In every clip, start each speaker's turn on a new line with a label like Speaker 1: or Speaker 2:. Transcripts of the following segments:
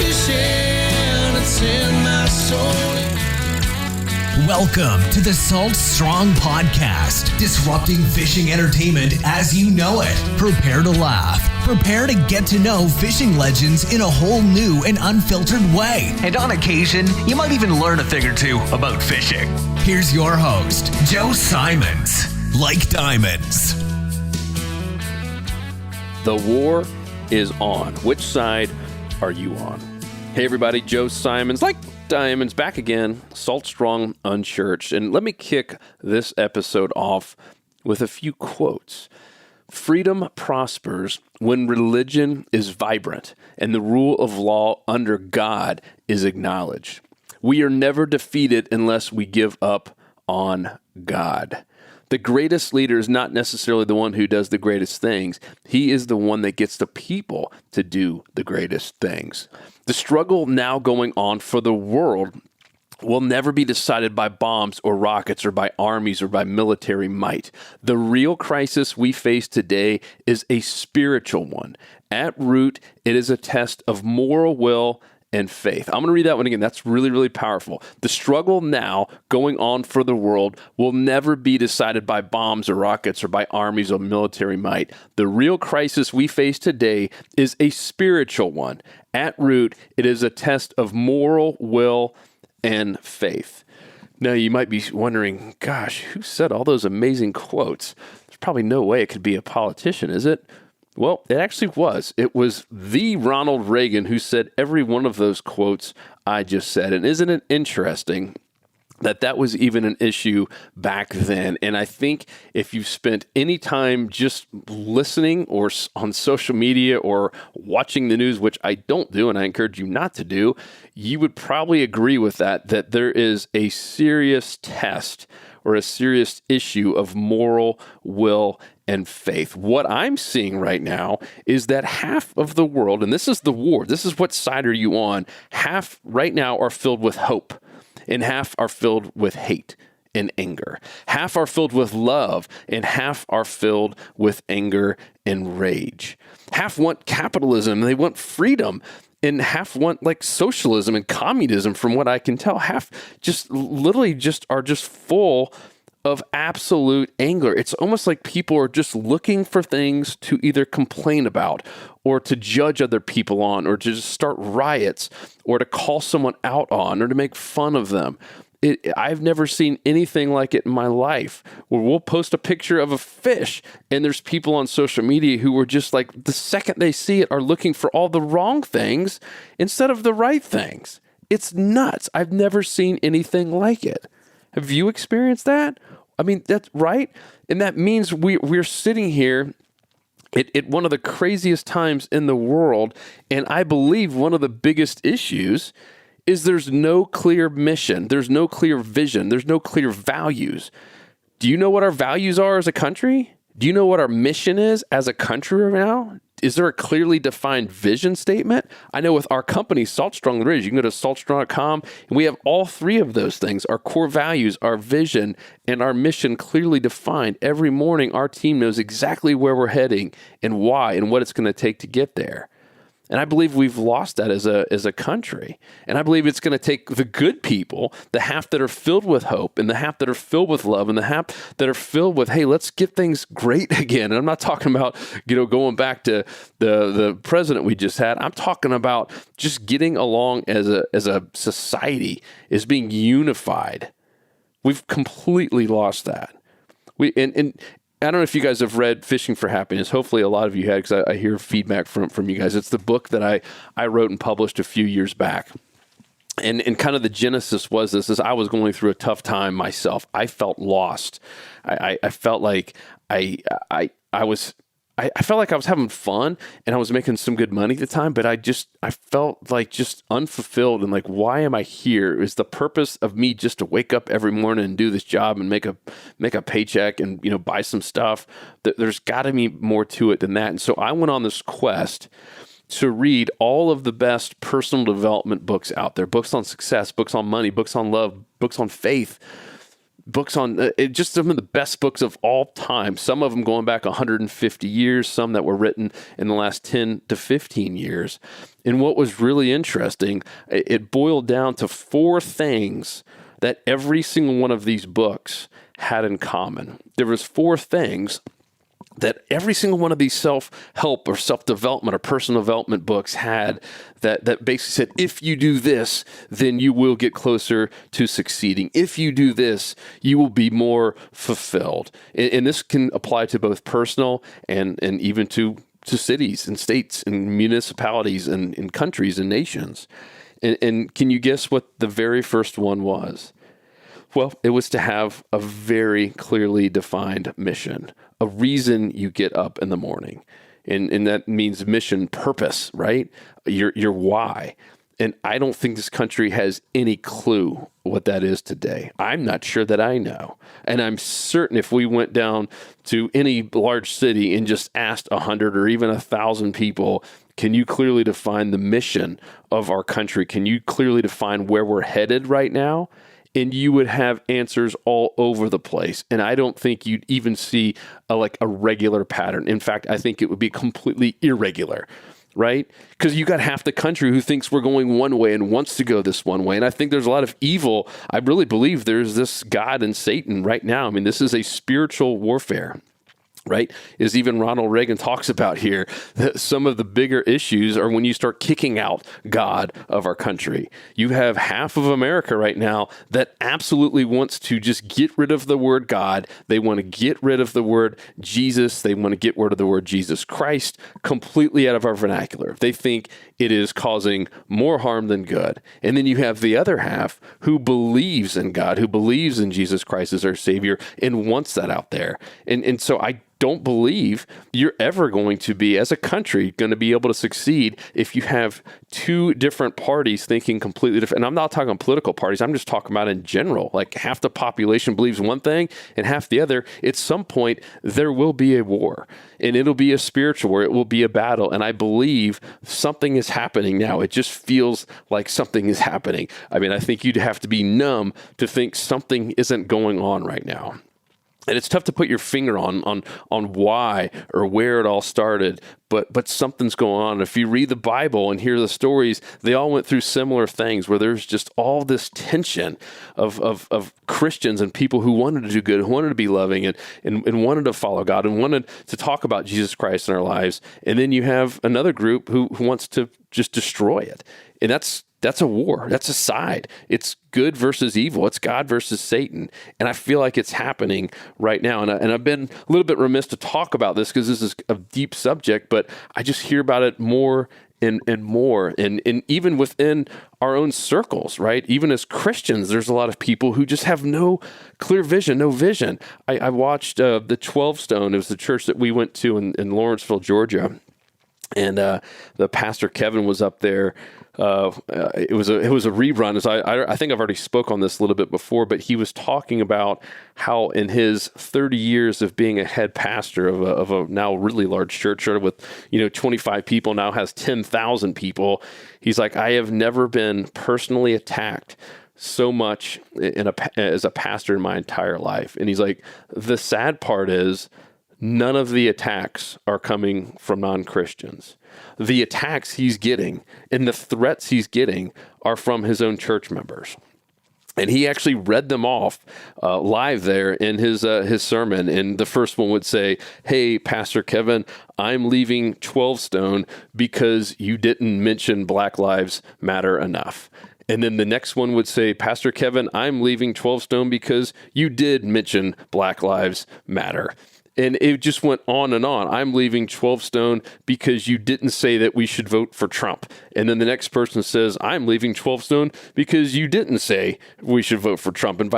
Speaker 1: fishing, it's in my soul.
Speaker 2: Welcome to the Salt Strong Podcast, disrupting fishing entertainment as you know it. Prepare to laugh. Prepare to get to know fishing legends in a whole new and unfiltered way. And on occasion, you might even learn a thing or two about fishing. Here's your host, Joe Simons. Like diamonds.
Speaker 3: The war is on. Which side are you on? Hey everybody, Joe Simons, like diamonds, back again, Salt Strong, Unchurched. And let me kick this episode off with a few quotes. Freedom prospers when religion is vibrant and the rule of law under God is acknowledged. We are never defeated unless we give up on God. The greatest leader is not necessarily the one who does the greatest things. He is the one that gets the people to do the greatest things. The struggle now going on for the world will never be decided by bombs or rockets or by armies or by military might. The real crisis we face today is a spiritual one. At root, it is a test of moral will and faith. I'm going to read that one again. That's really, really powerful. The struggle now going on for the world will never be decided by bombs or rockets or by armies or military might. The real crisis we face today is a spiritual one. At root, it is a test of moral will and faith. Now, you might be wondering, gosh, who said all those amazing quotes? There's probably no way it could be a politician, is it? Well, it actually was. It was the Ronald Reagan who said every one of those quotes I just said. And isn't it interesting that that was even an issue back then? And I think if you've spent any time just listening or on social media or watching the news, which I don't do, and I encourage you not to do, you would probably agree with that there is a serious test or a serious issue of moral will and faith. What I'm seeing right now is that half of the world, and this is the war, this is what side are you on, half right now are filled with hope, and half are filled with hate and anger. Half are filled with love, and half are filled with anger and rage. Half want capitalism, they want freedom, and half want like socialism and communism, from what I can tell. Half just literally just are just full of absolute anger. It's almost like people are just looking for things to either complain about or to judge other people on, or to just start riots, or to call someone out on, or to make fun of them. I've never seen anything like it in my life, where we'll post a picture of a fish and there's people on social media who are just like, the second they see it, are looking for all the wrong things instead of the right things. It's nuts. I've never seen anything like it. Have you experienced that? I mean, that's right. And that means we're sitting here at one of the craziest times in the world. And I believe one of the biggest issues is there's no clear mission. There's no clear vision. There's no clear values. Do you know what our values are as a country? Do you know what our mission is as a country right now? Is there a clearly defined vision statement? I know with our company, Salt Strong, there is. You can go to saltstrong.com, and we have all three of those things: our core values, our vision, and our mission clearly defined. Every morning, our team knows exactly where we're heading and why and what it's going to take to get there. And I believe we've lost that as a country. And I believe it's going to take the good people, the half that are filled with hope, and the half that are filled with love, and the half that are filled with, hey, let's get things great again. And I'm not talking about, going back to the president we just had. I'm talking about just getting along as a society, as being unified. We've completely lost that. And I don't know if you guys have read Fishing for Happiness. Hopefully a lot of you had, because I hear feedback from you guys. It's the book that I wrote and published a few years back. And kind of the genesis was this, is I was going through a tough time myself. I felt lost. I felt like I felt like I was having fun and I was making some good money at the time, but I felt like just unfulfilled, and like, why am I here? Is the purpose of me just to wake up every morning and do this job and make a paycheck and, buy some stuff? There's got to be more to it than that. And so I went on this quest to read all of the best personal development books out there, books on success, books on money, books on love, books on faith, books on just some of the best books of all time. Some of them going back 150 years, some that were written in the last 10 to 15 years. And what was really interesting, it boiled down to 4 things that every single one of these books had in common. There was 4 things that every single one of these self-help or self-development or personal development books had that basically said, if you do this, then you will get closer to succeeding. If you do this, you will be more fulfilled. And this can apply to both personal and even to cities and states and municipalities and countries and nations. And can you guess what the very first one was? Well, it was to have a very clearly defined mission, a reason you get up in the morning. And that means mission, purpose, right? Your why. And I don't think this country has any clue what that is today. I'm not sure that I know. And I'm certain if we went down to any large city and just asked 100 or even 1,000 people, can you clearly define the mission of our country? Can you clearly define where we're headed right now? And you would have answers all over the place. And I don't think you'd even see a regular pattern. In fact, I think it would be completely irregular, right? Because you got half the country who thinks we're going one way and wants to go this one way. And I think there's a lot of evil. I really believe there's this God and Satan right now. I mean, this is a spiritual warfare. Right? As even Ronald Reagan talks about here, that some of the bigger issues are when you start kicking out God of our country. You have half of America right now that absolutely wants to just get rid of the word God. They want to get rid of the word Jesus. They want to get rid of the word Jesus Christ completely out of our vernacular. They think it is causing more harm than good. And then you have the other half who believes in God, who believes in Jesus Christ as our Savior and wants that out there. And so I don't believe you're ever going to be, as a country, going to be able to succeed if you have 2 different parties thinking completely different. And I'm not talking political parties. I'm just talking about in general. Like half the population believes one thing and half the other. At some point, there will be a war. And it'll be a spiritual war. It will be a battle. And I believe something is happening now. It just feels like something is happening. I mean, I think you'd have to be numb to think something isn't going on right now. And it's tough to put your finger on why or where it all started, but something's going on. If you read the Bible and hear the stories, they all went through similar things where there's just all this tension of Christians and people who wanted to do good, who wanted to be loving and wanted to follow God and wanted to talk about Jesus Christ in our lives. And then you have another group who wants to just destroy it. And that's a war. That's a side. It's good versus evil. It's God versus Satan. And I feel like it's happening right now. And I've been a little bit remiss to talk about this because this is a deep subject, but I just hear about it more and more. And even within our own circles, right? Even as Christians, there's a lot of people who just have no clear vision, no vision. I watched the 12 Stone. It was the church that we went to in Lawrenceville, Georgia. And the pastor Kevin was up there. It was a rerun. As I think I've already spoke on this a little bit before, but he was talking about how in his 30 years of being a head pastor of a now really large church, started with 25 people, now has 10,000 people. He's like, I have never been personally attacked so much as a pastor in my entire life. And he's like, the sad part is, none of the attacks are coming from non-Christians. The attacks he's getting and the threats he's getting are from his own church members. And he actually read them off live there in his sermon. And the first one would say, hey, Pastor Kevin, I'm leaving 12 Stone because you didn't mention Black Lives Matter enough. And then the next one would say, Pastor Kevin, I'm leaving 12 Stone because you did mention Black Lives Matter. And it just went on and on. I'm leaving 12 Stone because you didn't say that we should vote for Trump. And then the next person says, I'm leaving 12 Stone because you didn't say we should vote for Trump. And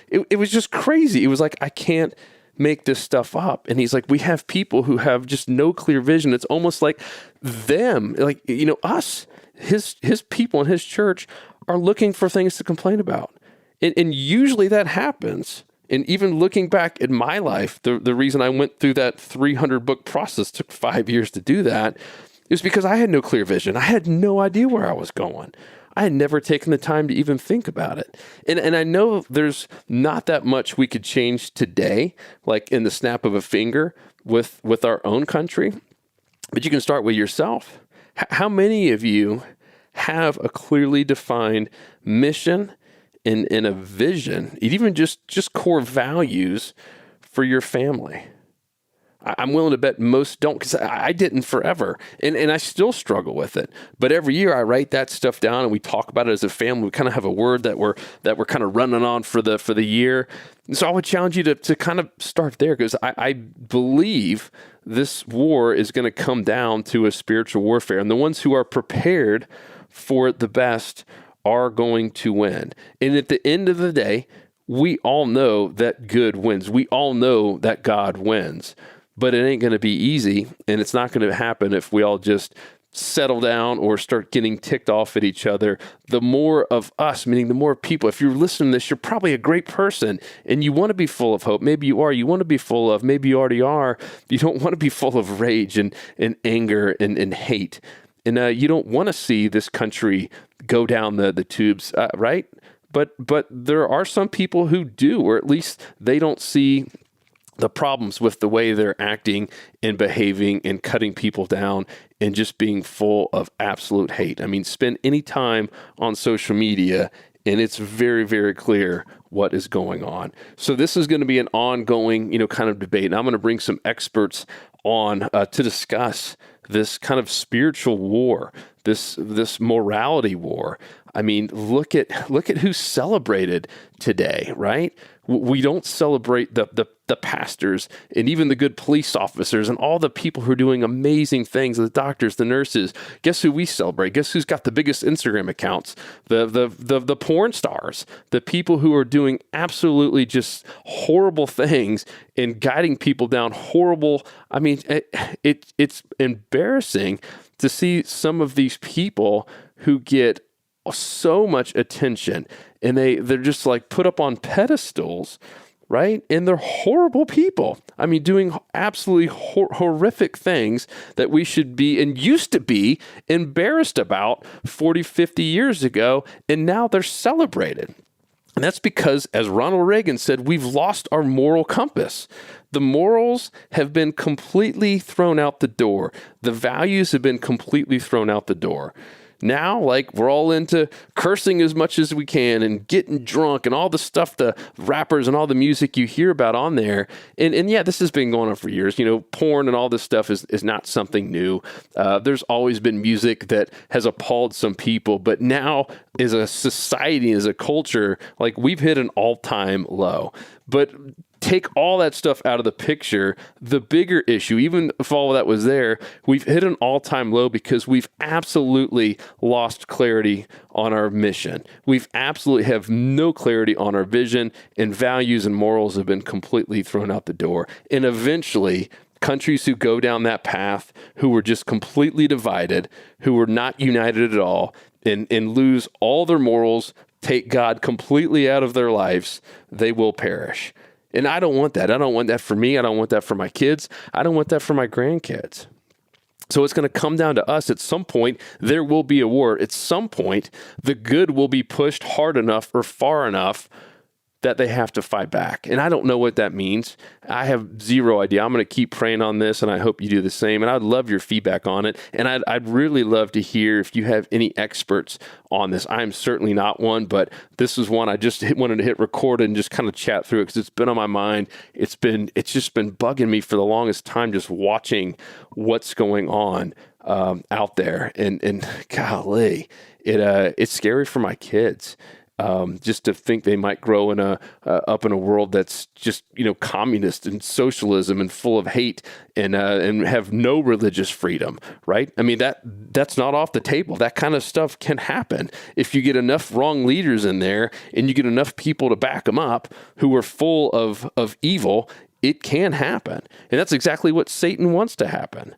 Speaker 3: it was just crazy. It was like, I can't make this stuff up. And he's like, we have people who have just no clear vision. It's almost like them, like, us, his people in his church are looking for things to complain about. And usually that happens. And even looking back at my life, the reason I went through that 300-book process, took 5 years to do that, is because I had no clear vision. I had no idea where I was going. I had never taken the time to even think about it. And I know there's not that much we could change today, like in the snap of a finger with our own country, but you can start with yourself. How many of you have a clearly defined mission and a vision, even just core values for your family? I'm willing to bet most don't, because I didn't forever, and I still struggle with it. But every year I write that stuff down, and we talk about it as a family. We kind of have a word that we're kind of running on for the year. And so I would challenge you to kind of start there, because I believe this war is going to come down to a spiritual warfare, and the ones who are prepared for it the best are going to win. And at the end of the day, we all know that good wins. We all know that God wins. But it ain't going to be easy, and it's not going to happen if we all just settle down or start getting ticked off at each other. The more of us, meaning the more people, if you're listening to this, you're probably a great person, and you want to be full of hope. Maybe you are. You want to be full of, maybe you already are. You don't want to be full of rage and anger and hate. And you don't want to see this country go down the tubes, right? But there are some people who do, or at least they don't see the problems with the way they're acting and behaving and cutting people down and just being full of absolute hate. I mean, spend any time on social media and it's very, very clear what is going on. So this is going to be an ongoing, kind of debate. And I'm going to bring some experts on to discuss this kind of spiritual war, this morality war. I mean, look at who's celebrated today, right? We don't celebrate the pastors and even the good police officers and all the people who are doing amazing things, the doctors, the nurses. Guess who we celebrate? Guess who's got the biggest Instagram accounts? The porn stars, the people who are doing absolutely just horrible things and guiding people down horrible. I mean, it's embarrassing to see some of these people who get so much attention and they're just like put up on pedestals, right? And they're horrible people. I mean, doing absolutely horrific things that we should be and used to be embarrassed about 40, 50 years ago, and now they're celebrated. And that's because, as Ronald Reagan said, we've lost our moral compass. The morals have been completely thrown out the door. The values have been completely thrown out the door. Now, we're all into cursing as much as we can and getting drunk and all the stuff, the rappers and all the music you hear about on there. And yeah, this has been going on for years. Porn and all this stuff is not something new. There's always been music that has appalled some people, but now as a society, as a culture, we've hit an all-time low. But take all that stuff out of the picture, the bigger issue, even if all of that was there, we've hit an all-time low because we've absolutely lost clarity on our mission. We've absolutely have no clarity on our vision, and values and morals have been completely thrown out the door. And eventually, countries who go down that path, who were just completely divided, who were not united at all, and lose all their morals, take God completely out of their lives, they will perish. And I don't want that. I don't want that for me. I don't want that for my kids. I don't want that for my grandkids. So it's going to come down to us. At some point, there will be a war. At some point, the good will be pushed hard enough or far enough that they have to fight back. And I don't know what that means. I have zero idea. I'm going to keep praying on this, and I hope you do the same. And I'd love your feedback on it. And I'd really love to hear if you have any experts on this. I'm certainly not one, but this is one I just wanted to hit record and just kind of chat through it because it's been on my mind. It's just been bugging me for the longest time, just watching what's going on out there. And golly, it's scary for my kids. Just to think they might grow up in a world that's just communist and socialism and full of hate and have no religious freedom, right? I mean that's not off the table. That kind of stuff can happen if you get enough wrong leaders in there and you get enough people to back them up who are full of evil. It can happen, and that's exactly what Satan wants to happen.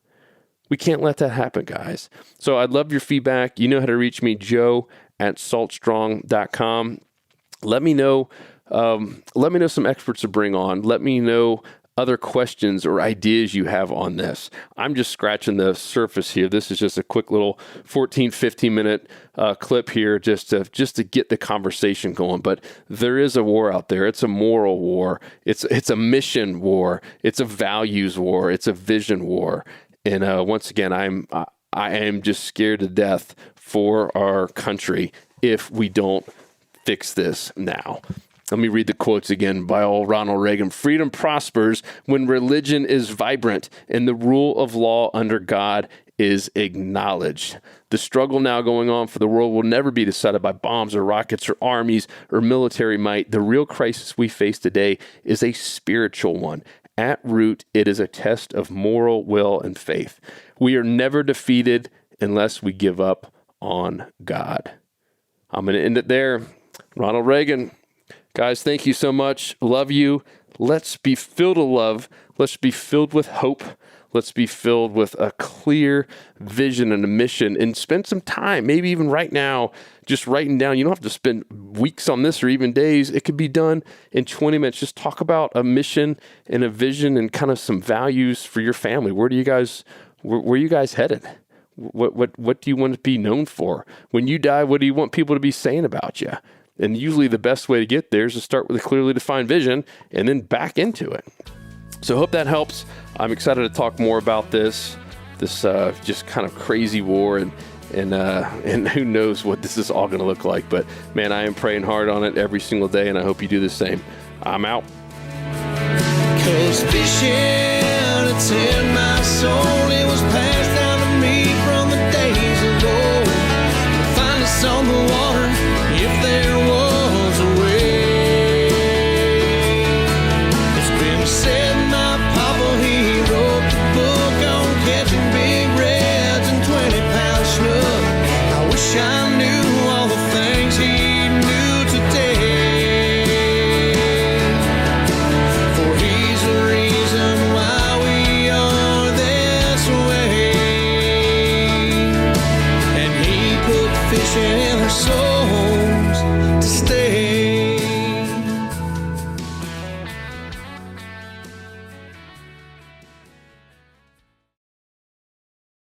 Speaker 3: We can't let that happen, guys. So I'd love your feedback. You know how to reach me, joe@saltstrong.com. Let me know some experts to bring on. Let me know other questions or ideas you have on this. I'm just scratching the surface here. This is just a quick little 14, 15-minute clip here just to get the conversation going. But there is a war out there. It's a moral war. It's a mission war. It's a values war. It's a vision war. And once again, I am just scared to death for our country if we don't fix this now. Let me read the quotes again by old Ronald Reagan. Freedom prospers when religion is vibrant and the rule of law under God is acknowledged. The struggle now going on for the world will never be decided by bombs or rockets or armies or military might. The real crisis we face today is a spiritual one. At root, it is a test of moral will and faith. We are never defeated unless we give up on God. I'm going to end it there. Ronald Reagan. Guys, thank you so much. Love you. Let's be filled with love. Let's be filled with hope. Let's be filled with a clear vision and a mission, and spend some time, maybe even right now, just writing down. You don't have to spend weeks on this or even days. It could be done in 20 minutes. Just talk about a mission and a vision and kind of some values for your family. Where are you guys headed? What do you want to be known for? When you die, what do you want people to be saying about you? And usually the best way to get there is to start with a clearly defined vision and then back into it. So I hope that helps. I'm excited to talk more about this just kind of crazy war and who knows what this is all going to look like. But man, I am praying hard on it every single day, and I hope you do the same. I'm out.
Speaker 1: 'Cause vision, it's in my soul. It was passed down to me from the days of old. Find us on the water if there was a way. It's been said my papa, he wrote the book on catching big reds and 20-pound snook. I wish I knew all the things he knew today. For he's the reason why we are this way. And he put fish in our soul.